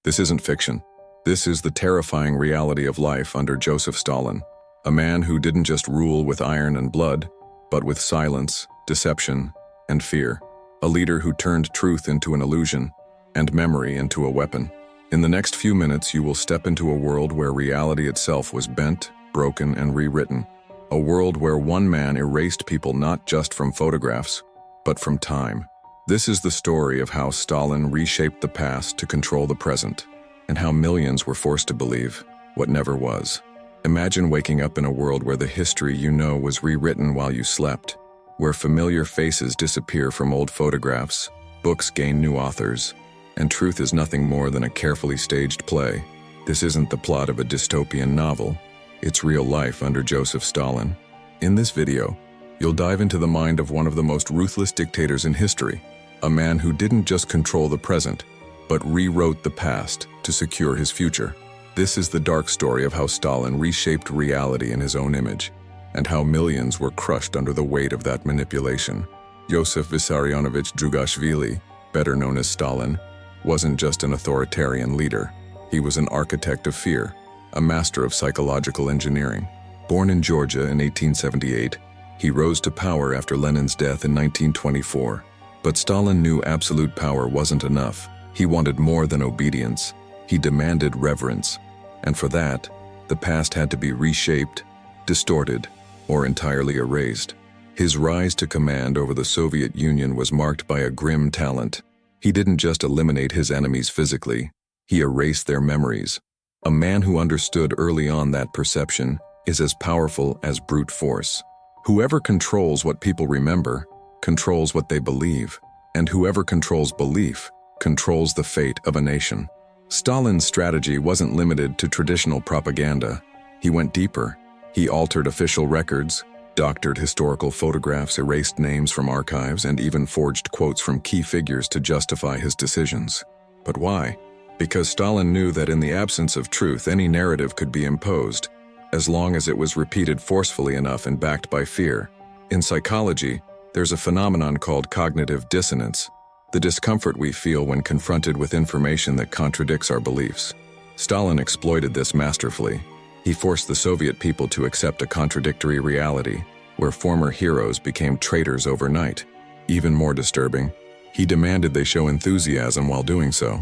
This isn't fiction. This is the terrifying reality of life under Joseph Stalin, a man who didn't just rule with iron and blood, but with silence, deception, and fear. A leader who turned truth into an illusion and memory into a weapon. In the next few minutes, you will step into a world where reality itself was bent, broken, and rewritten. A world where one man erased people not just from photographs, but from time. This is the story of how Stalin reshaped the past to control the present, and how millions were forced to believe what never was. Imagine waking up in a world where the history you know was rewritten while you slept, where familiar faces disappear from old photographs, books gain new authors, and truth is nothing more than a carefully staged play. This isn't the plot of a dystopian novel. It's real life under Joseph Stalin. In this video, you'll dive into the mind of one of the most ruthless dictators in history, a man who didn't just control the present, but rewrote the past to secure his future. This is the dark story of how Stalin reshaped reality in his own image, and how millions were crushed under the weight of that manipulation. Joseph Vissarionovich Drugashvili, better known as Stalin, wasn't just an authoritarian leader. He was an architect of fear, a master of psychological engineering. Born in Georgia in 1878, he rose to power after Lenin's death in 1924. But Stalin knew absolute power wasn't enough. He wanted more than obedience. He demanded reverence. And for that, the past had to be reshaped, distorted, or entirely erased. His rise to command over the Soviet Union was marked by a grim talent. He didn't just eliminate his enemies physically, he erased their memories. A man who understood early on that perception is as powerful as brute force. Whoever controls what people remember controls what they believe, and whoever controls belief controls the fate of a nation. Stalin's strategy wasn't limited to traditional propaganda. He went deeper. He altered official records, doctored historical photographs, erased names from archives, and even forged quotes from key figures to justify his decisions. But why? Because Stalin knew that in the absence of truth, any narrative could be imposed, as long as it was repeated forcefully enough and backed by fear. In psychology, there's a phenomenon called cognitive dissonance, the discomfort we feel when confronted with information that contradicts our beliefs. Stalin exploited this masterfully. He forced the Soviet people to accept a contradictory reality, where former heroes became traitors overnight. Even more disturbing, he demanded they show enthusiasm while doing so.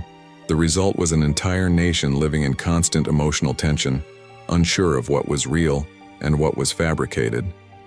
The result was an entire nation living in constant emotional tension, unsure of what was real and what was fabricated.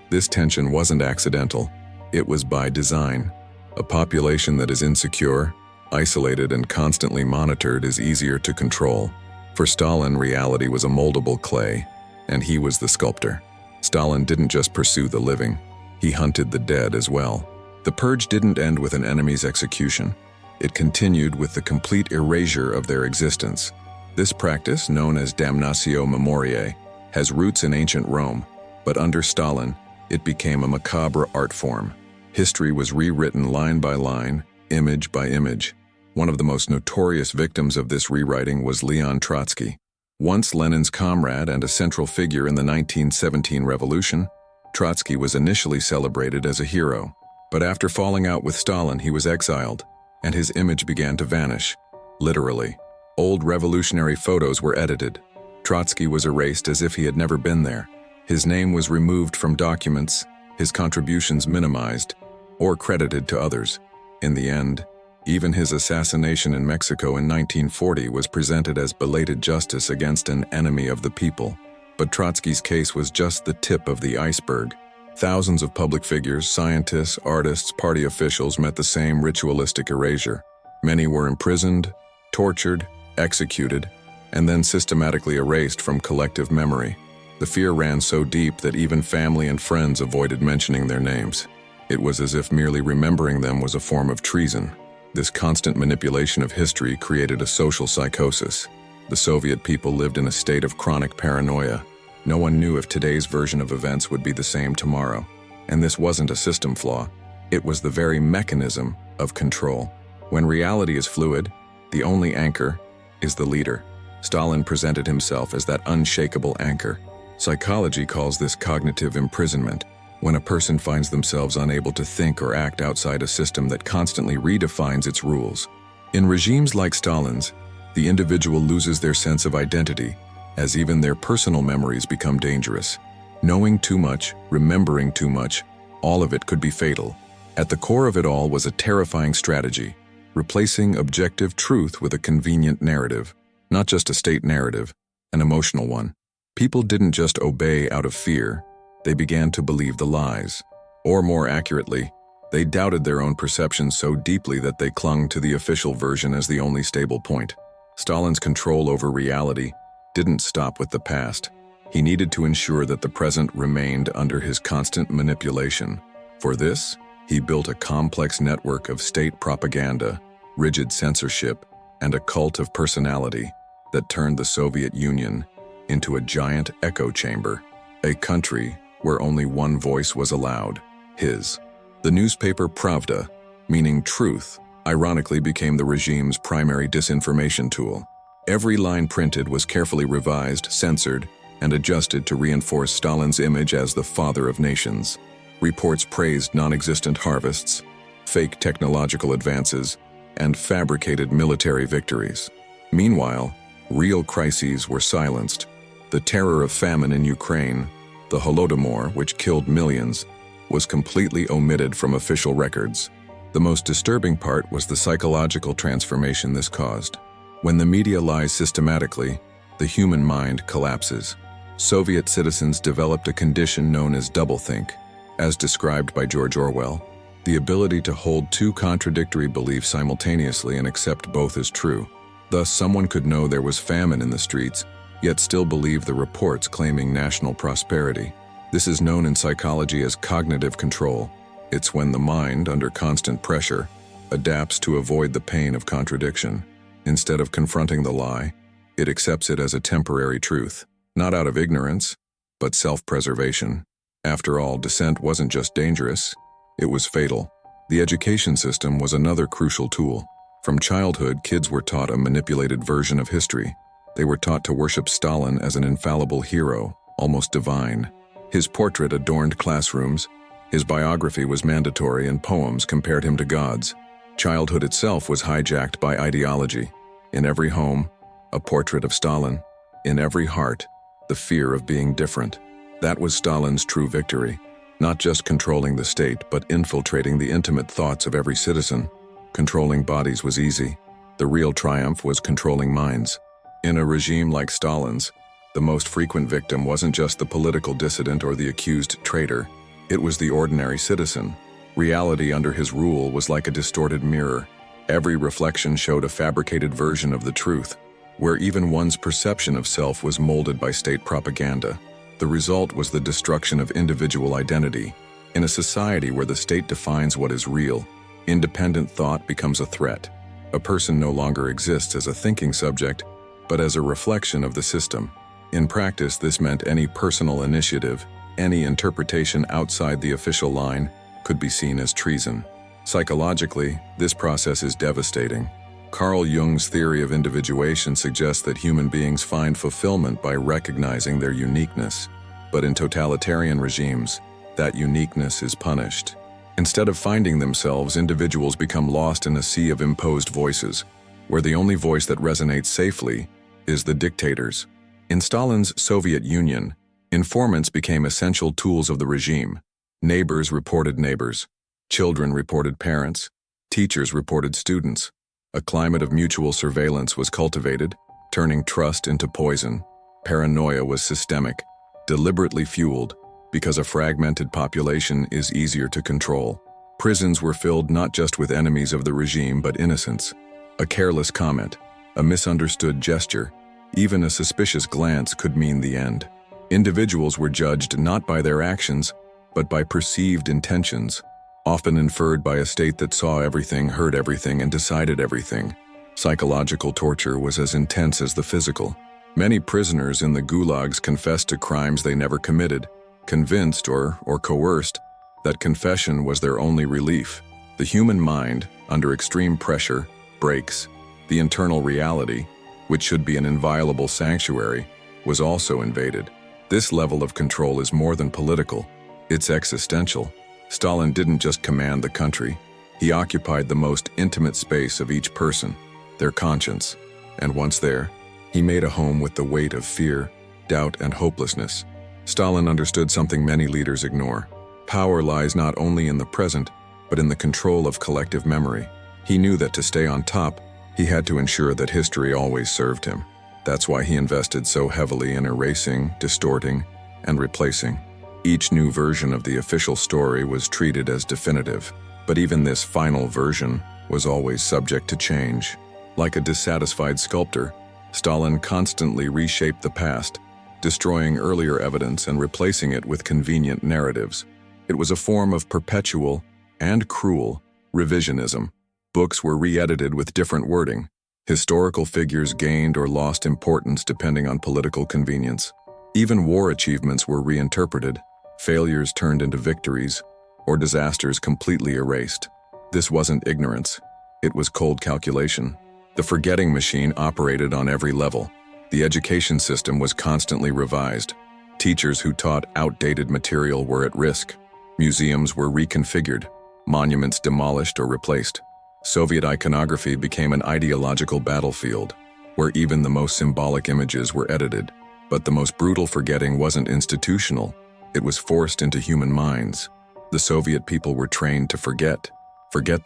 This tension wasn't accidental. It was by design. A population that is insecure, isolated, and constantly monitored is easier to control. For Stalin, reality was a moldable clay, and he was the sculptor. Stalin didn't just pursue the living, he hunted the dead as well. The purge didn't end with an enemy's execution. It continued with the complete erasure of their existence. This practice, known as damnatio memoriae, has roots in ancient Rome, but under Stalin, it became a macabre art form. History was rewritten line by line, image by image. One of the most notorious victims of this rewriting was Leon Trotsky. Once Lenin's comrade and a central figure in the 1917 revolution, Trotsky was initially celebrated as a hero. But after falling out with Stalin, he was exiled, and his image began to vanish. Literally. Old revolutionary photos were edited. Trotsky was erased as if he had never been there. His name was removed from documents, his contributions minimized, or credited to others. In the end, even his assassination in Mexico in 1940 was presented as belated justice against an enemy of the people. But Trotsky's case was just the tip of the iceberg. Thousands of public figures, scientists, artists, party officials met the same ritualistic erasure. Many were imprisoned, tortured, executed, and then systematically erased from collective memory. The fear ran so deep that even family and friends avoided mentioning their names. It was as if merely remembering them was a form of treason. This constant manipulation of history created a social psychosis. The Soviet people lived in a state of chronic paranoia. No one knew if today's version of events would be the same tomorrow. And this wasn't a system flaw. It was the very mechanism of control. When reality is fluid, the only anchor is the leader. Stalin presented himself as that unshakable anchor. Psychology calls this cognitive imprisonment, when a person finds themselves unable to think or act outside a system that constantly redefines its rules. In regimes like Stalin's, The individual loses their sense of identity, as even their personal memories become dangerous. Knowing too much, remembering too much, all of it could be fatal. At the core of it all was a terrifying strategy, replacing objective truth with a convenient narrative, not just a state narrative, an emotional one. People didn't just obey out of fear, they began to believe the lies. Or more accurately, they doubted their own perceptions so deeply that they clung to the official version as the only stable point. Stalin's control over reality didn't stop with the past. He needed to ensure that the present remained under his constant manipulation. For this, he built a complex network of state propaganda, rigid censorship, and a cult of personality that turned the Soviet Union into a giant echo chamber, a country where only one voice was allowed, his. The newspaper Pravda, meaning truth, ironically became the regime's primary disinformation tool. Every line printed was carefully revised, censored, and adjusted to reinforce Stalin's image as the father of nations. Reports praised non-existent harvests, fake technological advances, and fabricated military victories. Meanwhile, real crises were silenced. The terror of famine in Ukraine, the Holodomor, which killed millions, was completely omitted from official records. The most disturbing part was the psychological transformation this caused. When the media lies systematically, the human mind collapses. Soviet citizens developed a condition known as doublethink, as described by George Orwell, the ability to hold two contradictory beliefs simultaneously and accept both as true. Thus, someone could know there was famine in the streets, yet still believe the reports claiming national prosperity. This is known in psychology as cognitive control. It's when the mind, under constant pressure, adapts to avoid the pain of contradiction. Instead of confronting the lie, it accepts it as a temporary truth, not out of ignorance, but self-preservation. After all, dissent wasn't just dangerous, it was fatal. The education system was another crucial tool. From childhood, kids were taught a manipulated version of history. They were taught to worship Stalin as an infallible hero, almost divine. His portrait adorned classrooms, his biography was mandatory, and poems compared him to gods. Childhood itself was hijacked by ideology. In every home, a portrait of Stalin. In every heart, the fear of being different. That was Stalin's true victory. Not just controlling the state, but infiltrating the intimate thoughts of every citizen. Controlling bodies was easy. The real triumph was controlling minds. In a regime like Stalin's, the most frequent victim wasn't just the political dissident or the accused traitor. It was the ordinary citizen. Reality under his rule was like a distorted mirror. Every reflection showed a fabricated version of the truth, where even one's perception of self was molded by state propaganda. The result was the destruction of individual identity. In a society where the state defines what is real, independent thought becomes a threat. A person no longer exists as a thinking subject, but as a reflection of the system. In practice, this meant any personal initiative, any interpretation outside the official line, could be seen as treason. Psychologically, this process is devastating. Carl Jung's theory of individuation suggests that human beings find fulfillment by recognizing their uniqueness. But in totalitarian regimes, that uniqueness is punished. Instead of finding themselves, individuals become lost in a sea of imposed voices, where the only voice that resonates safely is the dictator's. In Stalin's Soviet Union, informants became essential tools of the regime. Neighbors reported neighbors, children reported parents, teachers reported students. A climate of mutual surveillance was cultivated, turning trust into poison. Paranoia was systemic, deliberately fueled, because a fragmented population is easier to control. Prisons were filled not just with enemies of the regime but innocents. A careless comment, a misunderstood gesture, even a suspicious glance could mean the end. Individuals were judged not by their actions, but by perceived intentions, often inferred by a state that saw everything, heard everything, and decided everything. Psychological torture was as intense as the physical. Many prisoners in the gulags confessed to crimes they never committed, convinced or coerced that confession was their only relief. The human mind, under extreme pressure, breaks. The internal reality, which should be an inviolable sanctuary, was also invaded. This level of control is more than political, it's existential. Stalin didn't just command the country, he occupied the most intimate space of each person, their conscience. And once there, he made a home with the weight of fear, doubt, and hopelessness. Stalin understood something many leaders ignore. Power lies not only in the present, but in the control of collective memory. He knew that to stay on top, he had to ensure that history always served him. That's why he invested so heavily in erasing, distorting, and replacing. Each new version of the official story was treated as definitive, but even this final version was always subject to change. Like a dissatisfied sculptor, Stalin constantly reshaped the past, destroying earlier evidence and replacing it with convenient narratives. It was a form of perpetual and cruel revisionism. Books were re-edited with different wording. Historical figures gained or lost importance depending on political convenience. Even war achievements were reinterpreted, failures turned into victories, or disasters completely erased. This wasn't ignorance. It was cold calculation. The forgetting machine operated on every level. The education system was constantly revised. Teachers who taught outdated material were at risk. Museums were reconfigured, monuments demolished or replaced. Soviet iconography became an ideological battlefield, where even the most symbolic images were edited. But the most brutal forgetting wasn't institutional. It was forced into human minds. The Soviet people were trained to forget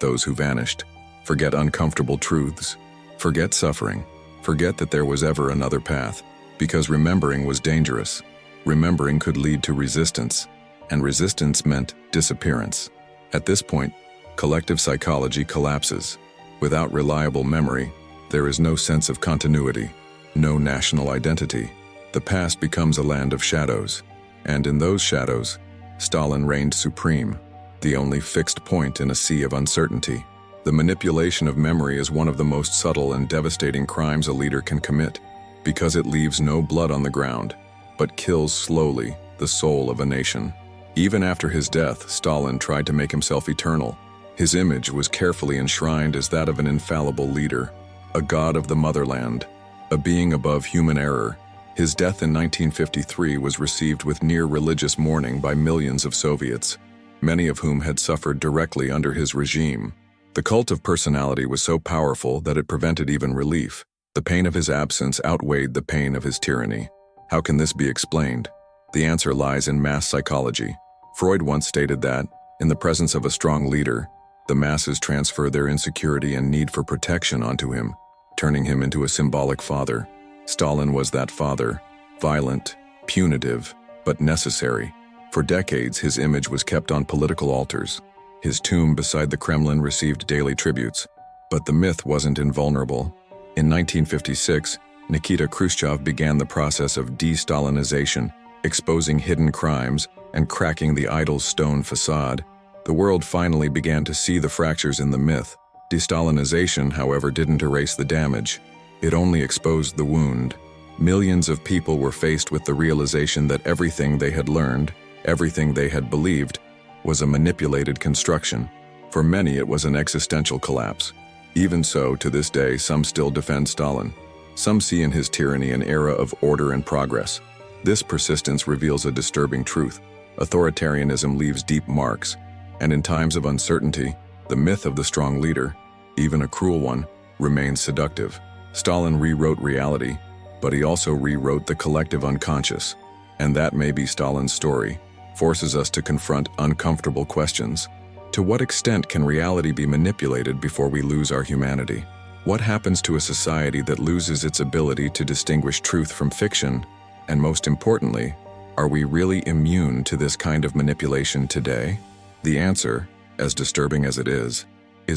those who vanished, forget uncomfortable truths, forget suffering, forget that there was ever another path, because remembering was dangerous. Remembering could lead to resistance, and resistance meant disappearance. At this point, collective psychology collapses. Without reliable memory, there is no sense of continuity, no national identity. The past becomes a land of shadows, and in those shadows, Stalin reigned supreme, the only fixed point in a sea of uncertainty. The manipulation of memory is one of the most subtle and devastating crimes a leader can commit, because it leaves no blood on the ground, but kills slowly the soul of a nation. Even after his death, Stalin tried to make himself eternal. His image was carefully enshrined as that of an infallible leader, a god of the motherland, a being above human error. His death in 1953 was received with near religious mourning by millions of Soviets, many of whom had suffered directly under his regime. The cult of personality was so powerful that it prevented even relief. The pain of his absence outweighed the pain of his tyranny. How can this be explained? The answer lies in mass psychology. Freud once stated that, in the presence of a strong leader, the masses transfer their insecurity and need for protection onto him, turning him into a symbolic father. Stalin was that father, violent, punitive, but necessary. For decades, his image was kept on political altars. His tomb beside the Kremlin received daily tributes. But the myth wasn't invulnerable. In 1956, Nikita Khrushchev began the process of de-Stalinization, exposing hidden crimes and cracking the idol's stone facade. The world finally began to see the fractures in the myth. De-Stalinization, however, didn't erase the damage. It only exposed the wound. Millions of people were faced with the realization that everything they had learned, everything they had believed, was a manipulated construction. For many, it was an existential collapse. Even so, to this day, some still defend Stalin. Some see in his tyranny an era of order and progress. This persistence reveals a disturbing truth. Authoritarianism leaves deep marks, and in times of uncertainty, the myth of the strong leader, even a cruel one, remains seductive. Stalin rewrote reality, but he also rewrote the collective unconscious. And that may be Stalin's story, forces us to confront uncomfortable questions. To what extent can reality be manipulated before we lose our humanity? What happens to a society that loses its ability to distinguish truth from fiction? And most importantly, are we really immune to this kind of manipulation today? The answer, as disturbing as it is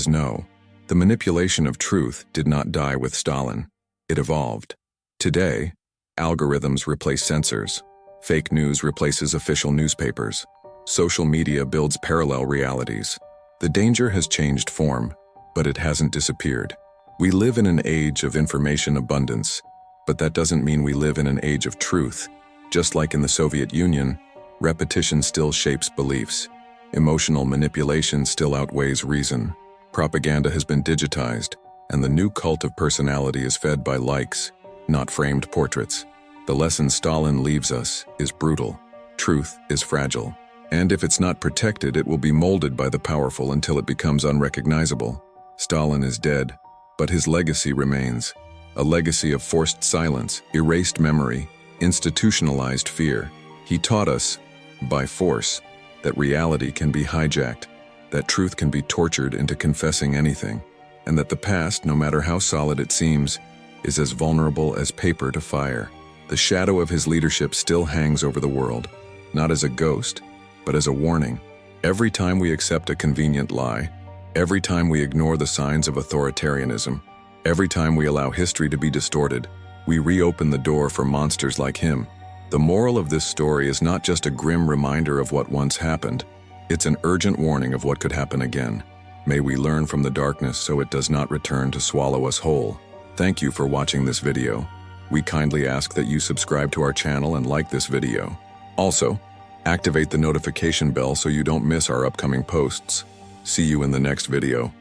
no. The manipulation of truth did not die with Stalin. It evolved. Today, algorithms replace censors. Fake news replaces official newspapers. Social media builds parallel realities. The danger has changed form, but it hasn't disappeared. We live in an age of information abundance, but that doesn't mean we live in an age of truth. Just like in the Soviet Union, repetition still shapes beliefs. Emotional manipulation still outweighs reason. Propaganda has been digitized, and the new cult of personality is fed by likes, not framed portraits. The lesson Stalin leaves us is brutal. Truth is fragile. And if it's not protected, it will be molded by the powerful until it becomes unrecognizable. Stalin is dead, but his legacy remains. a legacy of forced silence, erased memory, institutionalized fear. He taught us, by force, that reality can be hijacked, that truth can be tortured into confessing anything, and that the past, no matter how solid it seems, is as vulnerable as paper to fire. The shadow of his leadership still hangs over the world, not as a ghost, but as a warning. Every time we accept a convenient lie, every time we ignore the signs of authoritarianism, every time we allow history to be distorted, we reopen the door for monsters like him. The moral of this story is not just a grim reminder of what once happened, it's an urgent warning of what could happen again. May we learn from the darkness so it does not return to swallow us whole. Thank you for watching this video. We kindly ask that you subscribe to our channel and like this video. Also, activate the notification bell so you don't miss our upcoming posts. See you in the next video.